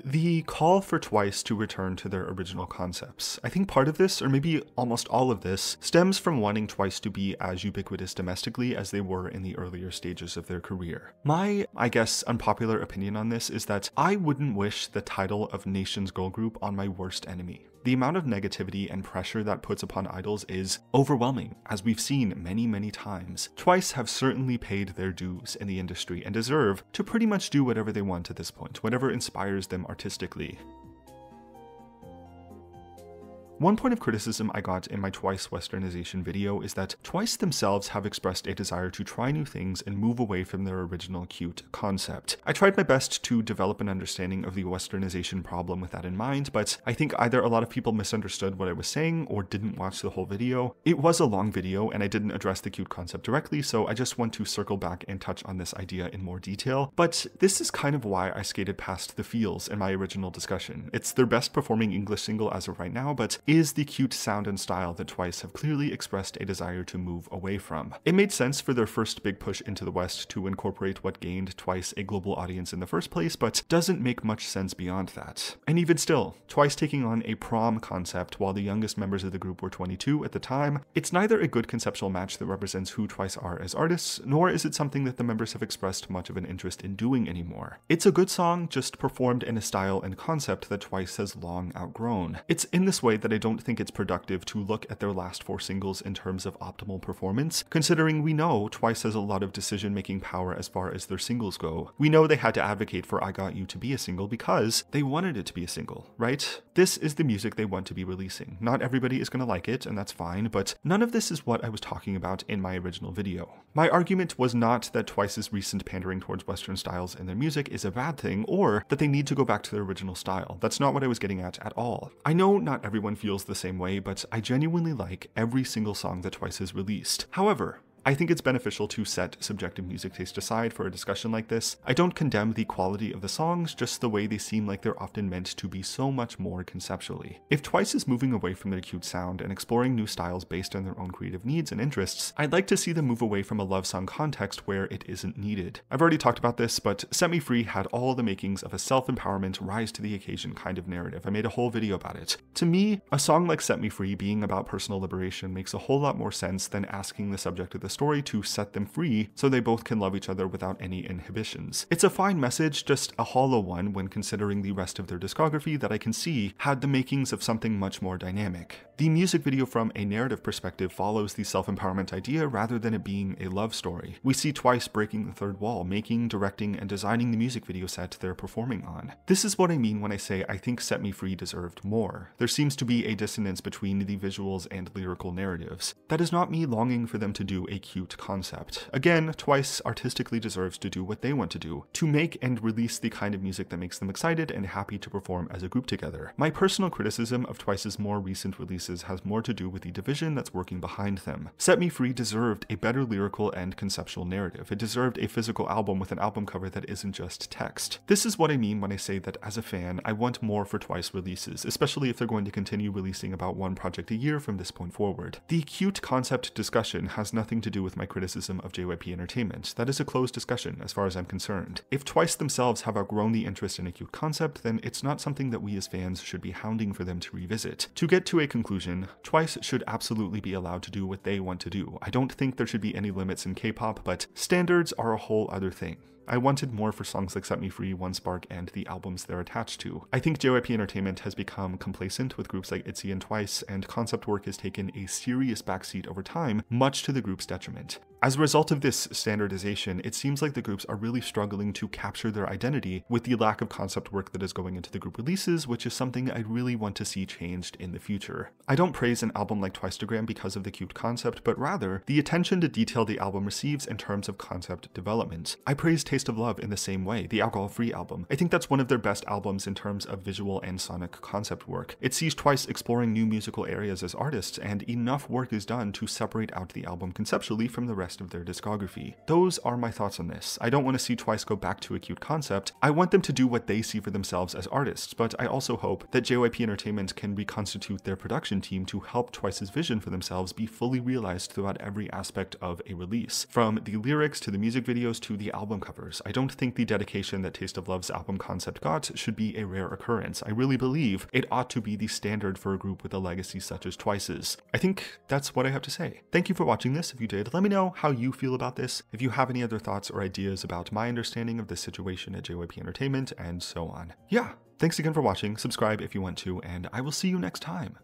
The call for Twice to return to their original concepts. I think part of this, or maybe almost all of this, stems from wanting Twice to be as ubiquitous domestically as they were in the earlier stages of their career. My, I guess, unpopular opinion on this is that I wouldn't wish the title of Nation's girl group on my worst enemy. The amount of negativity and pressure that puts upon idols is overwhelming, as we've seen many times. Twice have certainly paid their dues in the industry and deserve to pretty much do whatever they want at this point, whatever inspires them artistically. One point of criticism I got in my Twice westernization video is that Twice themselves have expressed a desire to try new things and move away from their original cute concept. I tried my best to develop an understanding of the westernization problem with that in mind, but I think either a lot of people misunderstood what I was saying or didn't watch the whole video. It was a long video and I didn't address the cute concept directly, so I just want to circle back and touch on this idea in more detail. But this is kind of why I skated past the feels in my original discussion. It's their best performing English single as of right now, but is the cute sound and style that Twice have clearly expressed a desire to move away from. It made sense for their first big push into the West to incorporate what gained Twice a global audience in the first place, but doesn't make much sense beyond that. And even still, Twice taking on a prom concept while the youngest members of the group were 22 at the time, it's neither a good conceptual match that represents who Twice are as artists, nor is it something that the members have expressed much of an interest in doing anymore. It's a good song, just performed in a style and concept that Twice has long outgrown. It's in this way that I don't think it's productive to look at their last 4 singles in terms of optimal performance, considering we know Twice has a lot of decision-making power as far as their singles go. We know they had to advocate for I Got You to be a single because they wanted it to be a single, right? This is the music they want to be releasing. Not everybody is going to like it, and that's fine, but none of this is what I was talking about in my original video. My argument was not that Twice's recent pandering towards Western styles in their music is a bad thing, or that they need to go back to their original style. That's not what I was getting at all. I know not everyone feels the same way, but I genuinely like every single song that Twice has released. However, I think it's beneficial to set subjective music taste aside for a discussion like this. I don't condemn the quality of the songs, just the way they seem like they're often meant to be so much more conceptually. If Twice is moving away from their cute sound and exploring new styles based on their own creative needs and interests, I'd like to see them move away from a love song context where it isn't needed. I've already talked about this, but Set Me Free had all the makings of a self-empowerment, rise to the occasion kind of narrative. I made a whole video about it. To me, a song like Set Me Free being about personal liberation makes a whole lot more sense than asking the subject of the story to set them free so they both can love each other without any inhibitions. It's a fine message, just a hollow one when considering the rest of their discography that I can see had the makings of something much more dynamic. The music video from a narrative perspective follows the self-empowerment idea rather than it being a love story. We see Twice breaking the third wall, making, directing, and designing the music video set they're performing on. This is what I mean when I say I think Set Me Free deserved more. There seems to be a dissonance between the visuals and lyrical narratives. That is not me longing for them to do a cute concept. Again, Twice artistically deserves to do what they want to do, to make and release the kind of music that makes them excited and happy to perform as a group together. My personal criticism of Twice's more recent releases has more to do with the division that's working behind them. Set Me Free deserved a better lyrical and conceptual narrative. It deserved a physical album with an album cover that isn't just text. This is what I mean when I say that as a fan, I want more for Twice releases, especially if they're going to continue releasing about one project a year from this point forward. The cute concept discussion has nothing to do with my criticism of JYPE Entertainment. That is a closed discussion as far as I'm concerned. If Twice themselves have outgrown the interest in a cute concept, then it's not something that we as fans should be hounding for them to revisit. To get to a conclusion, Twice should absolutely be allowed to do what they want to do. I don't think there should be any limits in K-pop, but standards are a whole other thing. I wanted more for songs like Set Me Free, One Spark, and the albums they're attached to. I think JYP Entertainment has become complacent with groups like ITZY and Twice, and concept work has taken a serious backseat over time, much to the group's detriment. As a result of this standardization, it seems like the groups are really struggling to capture their identity with the lack of concept work that is going into the group releases, which is something I really want to see changed in the future. I don't praise an album like Twicegram because of the cute concept, but rather the attention to detail the album receives in terms of concept development. I praise Taste of Love in the same way, the alcohol-free album. I think that's one of their best albums in terms of visual and sonic concept work. It sees Twice exploring new musical areas as artists, and enough work is done to separate out the album conceptually from the rest rest of their discography. Those are my thoughts on this. I don't want to see Twice go back to a cute concept. I want them to do what they see for themselves as artists, but I also hope that JYP Entertainment can reconstitute their production team to help Twice's vision for themselves be fully realized throughout every aspect of a release. From the lyrics to the music videos to the album covers. I don't think the dedication that Taste of Love's album concept got should be a rare occurrence. I really believe it ought to be the standard for a group with a legacy such as Twice's. I think that's what I have to say. Thank you for watching this. If you did, let me know how you feel about this. If you have any other thoughts or ideas about my understanding of this situation at JYP Entertainment and so on. Yeah, thanks again for watching. Subscribe if you want to, and I will see you next time.